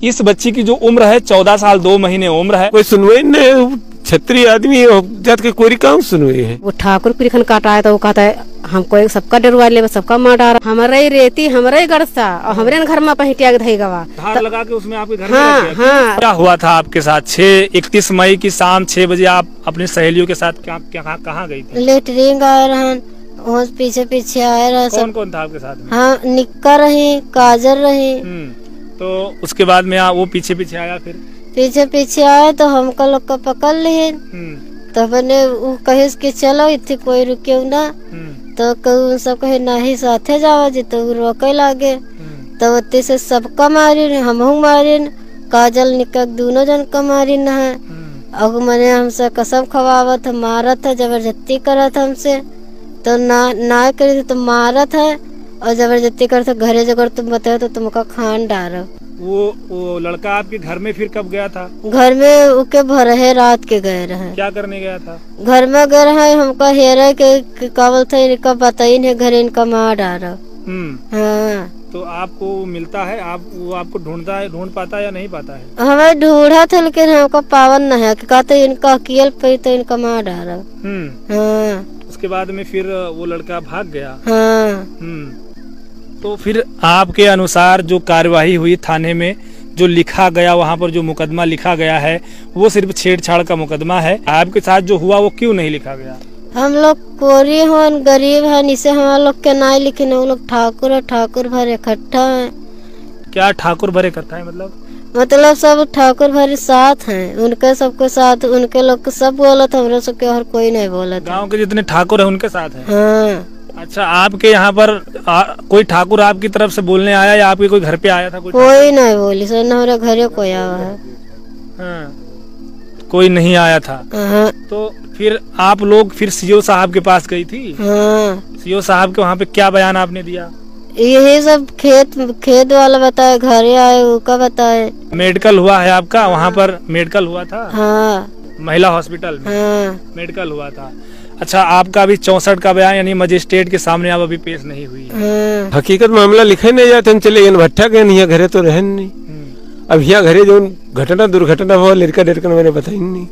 इस बच्ची की जो उम्र है 14 साल 2 महीने उम्र है। कोई सुनवाई नहीं, क्षत्रिय आदमी जात के कोई काम सुनवाई है। वो ठाकुर पिरखन काटा है तो वो कहता है हमको एक सबका डरवा ले, सबका मार डारा, हमारे ही रेती हमारे ही गड़सा और हमारे घर में पहटिया के धई गवा धार लगा के उसमें आपके घर हाँ, में हाँ। क्या हुआ था आपके साथ? 31 मई की शाम 6 बजे आप अपनी सहेलियों के साथ कहाँ गई थी? लेटरिंग आए रहन, पीछे पीछे आए रहे। कौन कौन था आपके साथ में? हाँ, निक्का रही, काजल रही। तो उसके बाद में वो पीछे पीछे आया, फिर पीछे पीछे आए तो हमको लोग को पकड़ लिए। तो मैंने वो कहे कि चलो इतने कोई रुके ना, तो कहूँ सब कहे नहीं साथे जावा जी, तो रोके लागे। तो उतने से सबका मारी, हमहू मारी, काजल निकल दोनों जन का मारी न है। और मैंने हमसे कसम खवावत मारा था, जबरदस्ती करा था हमसे, तो ना करी तो मारा था और जबरदस्ती कर, घरे जगह तुम बताओ तो तुमका खान डालो। वो लड़का आपके घर में फिर कब गया था? घर में उके भर है, रात के गए रहे। क्या करने गया था? घर में गए रहे, हमका हेरा के कावल था, इनका बताई नहीं, घर इनका मार डालो। हाँ। तो आपको मिलता है, वो आपको ढूंढता है, ढूंढ पाता है या नहीं पाता है? हमें ढूंढा था लेकिन हमको पावन न है, कहते इनका अकेल पे तो इनका मार डालो। हाँ। उसके बाद में फिर वो लड़का भाग गया। हाँ। तो फिर आपके अनुसार जो कार्यवाही हुई थाने में, जो लिखा गया वहाँ पर जो मुकदमा लिखा गया है, वो सिर्फ छेड़छाड़ का मुकदमा है। आपके साथ जो हुआ वो क्यों नहीं लिखा गया? हम लोग कोरी हो, गरीब है, इसे हम लोग के नहीं लिखे, वो लोग ठाकुर है, ठाकुर भर इकट्ठा है। क्या ठाकुर भर इकट्ठा है मतलब सब ठाकुर भर साथ हैं, उनके सबके साथ, उनके लोग सब बोला था, हमारे सबके और कोई नहीं बोला था। गाँव के जितने ठाकुर है उनके साथ है? हाँ। अच्छा, आपके यहाँ पर कोई ठाकुर आपकी तरफ से बोलने आया या आपके कोई घर पे आया था? कोई नहीं बोली सर, हमारे घरे कोई आया है। हाँ, कोई नहीं आया था। हाँ। तो फिर आप लोग फिर सीओ साहब के पास गई थी? हाँ। सीओ साहब के वहाँ पे क्या बयान आपने दिया? यही सब खेत वाला बताए, घरे आए उसका बताए। मेडिकल हुआ है आपका वहाँ पर? मेडिकल हुआ था? हाँ। महिला हॉस्पिटल में? हाँ। मेडिकल हुआ था। अच्छा, आपका अभी 64 का बयान यानी मजिस्ट्रेट के सामने आप अभी पेश नहीं हुई? हाँ। हकीकत मामला लिखे नहीं जाते, हम चले गए भट्टा गए नहीं, घरे तो रहे नहीं। अब यहाँ घरे जो घटना दुर्घटना हुआ लड़का डेरका मैंने बताई नहीं,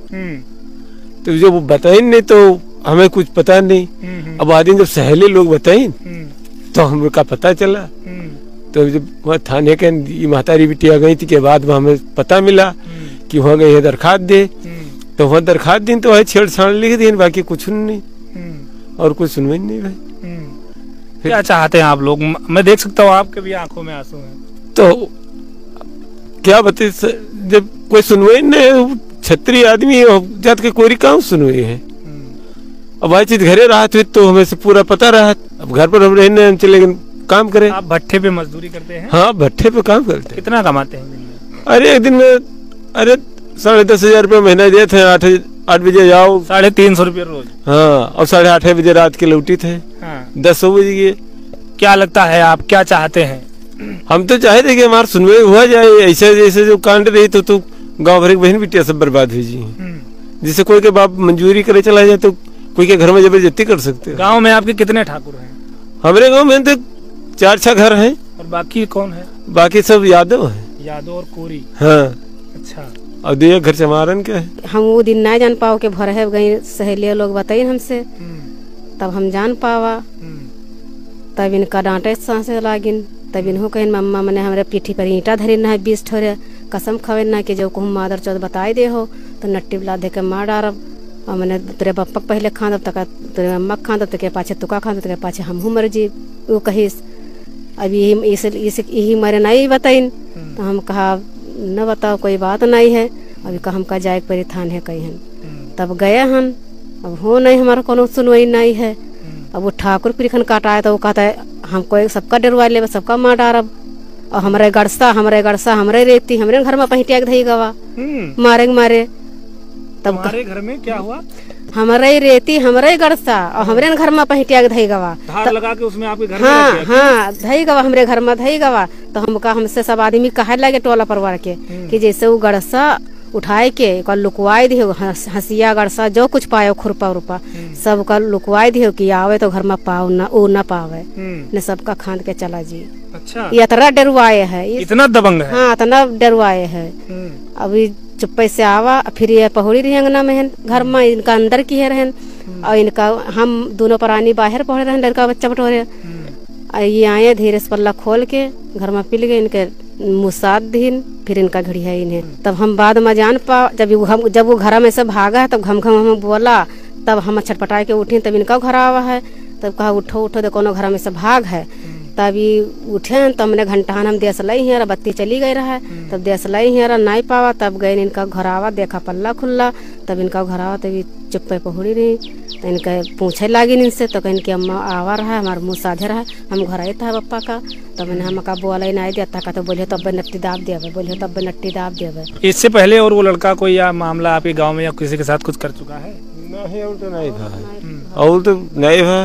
तो जो बताई नहीं तो हमें कुछ पता नहीं। अब आदमी जब सहेली लोग बताई तो हमका पता चला। तो जब वहाँ थाने के महतारी बिटिया गई थी के बाद में हमें पता मिला कि वहाँ गए दरखास्त दे, तो वहाँ दरखास्त दी तो वही छेड़छाड़ लिख दी, बाकी कुछ नहीं और कुछ सुनवाई नहीं भाई। क्या चाहते हैं आप लोग? मैं देख सकता हूँ आपके भी आंखों में आंसू हैं। तो क्या बता, जब कोई सुनवाई नहीं, क्षत्रिय आदमी जात के कोई काम सुनवाई है। अब वही चीज घरे रहा तो हमें से पूरा पता रहा। अब घर पर हम रहने चले गए काम करे। आप भट्ठे पे मजदूरी करते हैं? हाँ, भट्ठे पे काम करते हैं। कितना कमाते हैं दिन में? अरे एक दिन में 10,500 रुपये महीना देते हैं। 8 बजे जाओ, 350 रुपये रोज। हाँ, और 8:30 बजे रात के लौटी थे। हाँ। 10 बजे गए। क्या लगता है, आप क्या चाहते हैं? हम तो चाहते कि हमारा सुनवाई हुआ जाए। ऐसे जैसे जो कांड रही तो गाँव भर की बहन बिटिया सब बर्बाद हुई जी। जिससे कोई के बाप मंजूरी करे चला जाए तो कोई के घर में जबरदस्ती कर सकते हैं। गांव में आपके कितने ठाकुर हैं? हमारे गांव में तो 4-6 घर हैं। और बाकी कौन है? बाकी सब यादव हैं। यादव और कोरी? हाँ। अच्छा। और 2 घर चमारन के है। हम वो दिन नहीं जान पाओ के भर है गई, सहेलियां लोग बताई हमसे, तब हम जान पावा। तब इनका डांटे सांसे लागिन, तब इन्हों कहीं मम्मा मैंने हमारे पीठी पर ईंटा धरी ना है 20 ठोरे, कसम खावे ना कि जो कहूँ मादर चौथ बताई दे हो तो नट्टी बुला दे के मार डारब। और मैंने तेरे बप्पा पहले खान तक, तेरे अम्मा खान तक, पाछे तुका खान तक, पाछे हमहू मर जी। वो कहीस अब यही मरे नहीं बताइन। तो हम कहा न बताओ, कोई बात नहीं है। अभी का हमका जाए परी थान है कहीं हन, तब गए हन। अब हो नहीं, हमारा कोनो सुनवाई नहीं है। अब वो ठाकुर पिरखन काटा है तो वो कहता है हमको एक सबका डरवा ले, सबका मार डारब और हमारे गड़सा हमारे रेती हमारे घर में पहटिया के धई गवा मारे। तब हमारे घर में क्या हुआ? हमारे ही रेती हमारे ही गड़सा और हमारे घर में पहटिया के धई गवा, धार लगा के उसमें आपके घर हाँ, में हाँ धई गवा, हमारे घर में धई गवा। तो हमसे सब आदमी कहे लगे टोला परिवार के कि जैसे वो गड़सा उठाए के कल लुकवाई दियो, हंसिया गड़सा जो कुछ पायो खुरपा उरपा सब कल लुकवाई दियो कि आवे तो घर में पाओ ना ओ ना पावे ने सबका खांद के चला जी। अच्छा, ये इतना डरवाए है, इतना दबंग है। हाँ इतना डरवाए है। अभी चुप्पे से आवा फिर ये पहुड़ी रही अंगना में है, घर में इनका अंदर की है रहन और इनका हम दोनों प्राणी बाहर पढ़े रहन, लड़का बच्चा बटोरे। ये आए धीरे से पल्ला खोल के घर में पिल गए, इनके मुसाद दिन फिर इनका घड़ी है इन्हें। तब हम बाद में जान पा जब वो घर में से भागा है तब घम घम हमें बोला, तब हम छटपटाए के उठे, तब इनका घर आवा है। तब कहा उठो उठो देखो घर में से भाग है। तभी उठे तब हमने घंटान हम देश लाई है, बत्ती चली गई रहा है। तब देश लाई है नहीं पावा, तब गए इनका घर आवा, देखा पल्ला खुल्ला, तब इनका घर आवा तभी चुप्पे पहुड़ी रही। तो इनका पूछे लागी इनसे तो कहीं कि अम्मा आवा रहा है, हमारा मुँह साझे रहा है, हम घर आए था पप्पा का। तब मैंने हम का बोला नहीं दिया था, तो बोलिए तब नट्टी दाब देवे, बोलिए तब नट्टी दाब देवे। इससे पहले और वो लड़का कोई या मामला आपके गाँव में या किसी के साथ कुछ कर चुका है? नहीं, और तो नहीं था, और तो नहीं है,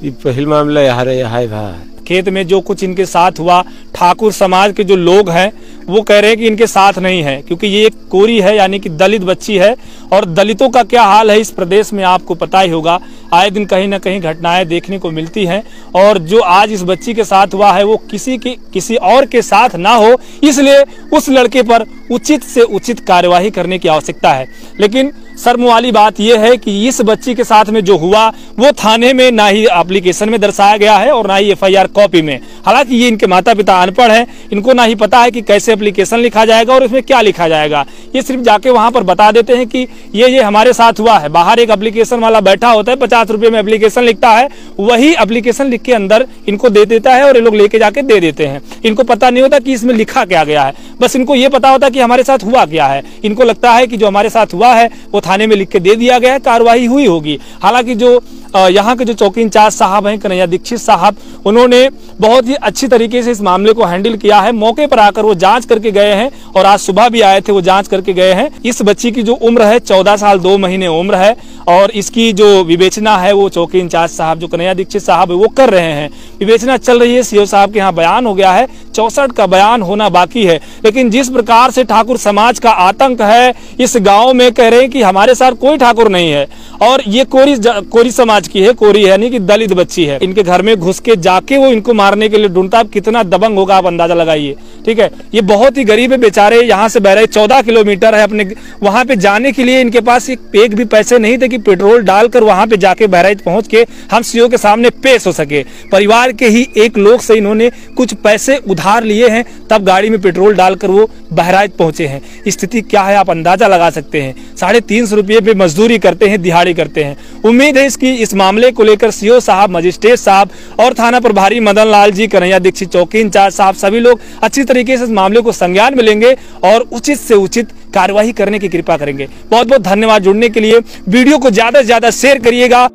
ये पहला मामला यहाँ है। खेत में जो कुछ इनके साथ हुआ, ठाकुर समाज के जो लोग हैं वो कह रहे हैं कि इनके साथ नहीं है, क्योंकि ये एक कोरी है यानी कि दलित बच्ची है। और दलितों का क्या हाल है इस प्रदेश में आपको पता ही होगा, आए दिन कहीं ना कहीं घटनाएं देखने को मिलती हैं। और जो आज इस बच्ची के साथ हुआ है वो किसी और के साथ ना हो, इसलिए उस लड़के पर उचित से उचित कार्यवाही करने की आवश्यकता है। लेकिन शर्म वाली बात यह है कि इस बच्ची के साथ में जो हुआ वो थाने में ना ही एप्लीकेशन में दर्शाया गया है और ना ही एफआईआर कॉपी में। हालांकि ये इनके माता पिता अनपढ़ हैं, इनको ना ही पता है कि कैसे एप्लीकेशन लिखा जाएगा और इसमें क्या लिखा जाएगा। ये सिर्फ जाके वहां पर बता देते हैं कि ये हमारे साथ हुआ है। बाहर एक एप्लीकेशन वाला बैठा होता है, 50 रुपए में एप्लीकेशन लिखता है, वही एप्लीकेशन लिख के अंदर इनको दे देता है और ये लोग लेके जाके दे देते हैं। इनको पता नहीं होता कि इसमें लिखा क्या गया है, बस इनको ये पता होता है कि हमारे साथ हुआ क्या है। इनको लगता है कि जो हमारे साथ हुआ है वो थाने में लिख के दे दिया गया है, कार्रवाई हुई होगी। हालांकि जो यहाँ के जो चौकी इंचार्ज साहब हैं कन्हैया दीक्षित साहब, उन्होंने बहुत ही अच्छी तरीके से इस मामले को हैंडल किया है। मौके पर आकर वो जांच करके गए हैं और आज सुबह भी आए थे, वो जांच करके गए हैं। इस बच्ची की जो उम्र है 14 साल 2 महीने उम्र है और इसकी जो विवेचना है वो चौकी इंचार्ज साहब जो कन्हैया दीक्षित साहब है वो कर रहे हैं। विवेचना चल रही है, सीओ साहब के यहाँ बयान हो गया है, 64 का बयान होना बाकी है। लेकिन जिस प्रकार से ठाकुर समाज का आतंक है इस गाँव में, कह रहे हैं कि हमारे साथ कोई ठाकुर नहीं है और ये कोरी समाज की है, कोरी यानी कि दलित बच्ची है। इनके घर में घुस के जाके वो इनको मारने के लिए ढूंढता, अब कितना दबंग होगा आप अंदाजा लगाइए। ठीक है, ये बहुत ही गरीब है बेचारे। यहाँ से बहराइच 14 किलोमीटर है, अपने वहां पे जाने के लिए इनके पास एक भी पैसे नहीं थे कि पेट्रोल डालकर वहां पे जाके बहराइच पहुंच के हम सीओ के सामने पेश हो सके। परिवार के ही एक लोग से इन्होंने कुछ पैसे उधार लिए हैं, तब गाड़ी में पेट्रोल डालकर वो बहराइच पहुंचे हैं। स्थिति क्या है आप अंदाजा लगा सकते हैं। 350 रुपये पे मजदूरी करते हैं, दिहाड़ी करते हैं। उम्मीद है इस मामले को लेकर सीओ साहब, मजिस्ट्रेट साहब और थाना प्रभारी मदन लाल जी, कन्हैया दीक्षित चौकी इंचार्ज साहब सभी लोग अच्छी तरीके से इस मामले को संज्ञान में लेंगे और उचित से उचित कार्यवाही करने की कृपा करेंगे। बहुत बहुत धन्यवाद जुड़ने के लिए। वीडियो को ज्यादा से ज्यादा शेयर करिएगा।